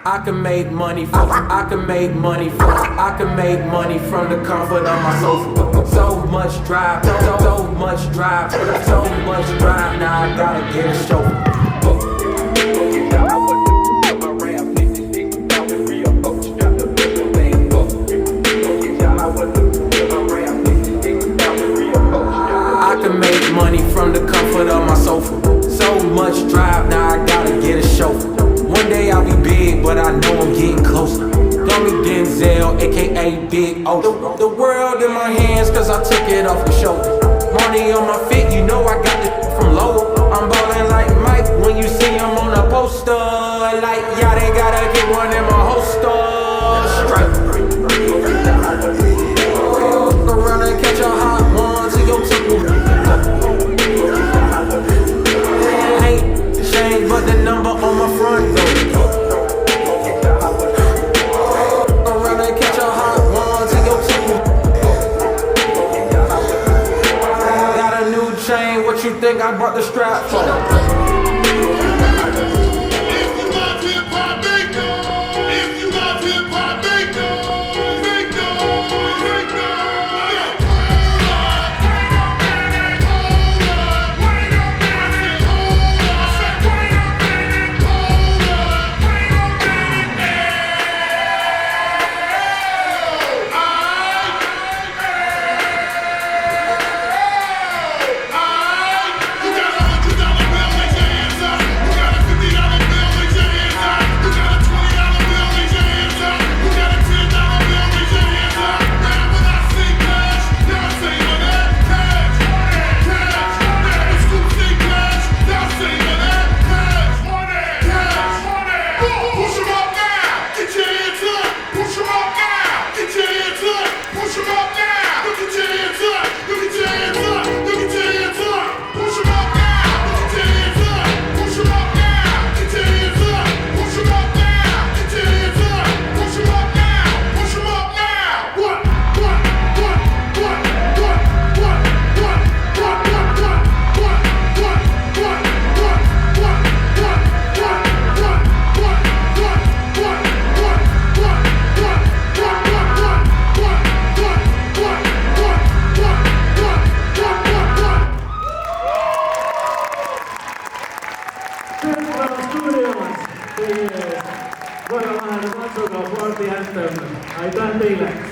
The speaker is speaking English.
I can make money from I can make money from I can make money from the comfort of my sofa. So much drive, so much drive, so much drive. Now I gotta get a chauffeur. I can make money from the comfort of my sofa. So much drive, now I gotta get a chauffeur. One day I'll be big, but I know I'm getting closer. Call me Denzel, aka Big O. The world in my hands, cause I took it off the shoulder. Money on my feet, you know I got it from lower. I'm ballin' like Mike when you see him on the poster. Like, yeah, they gotta get one in my holster. Strike. Fuck around and catch a hot one to your temple. Ain't changed but the number on my front door. What you think I brought the strap for? Bueno, katsokaa Party Anthem. Aitäh teille.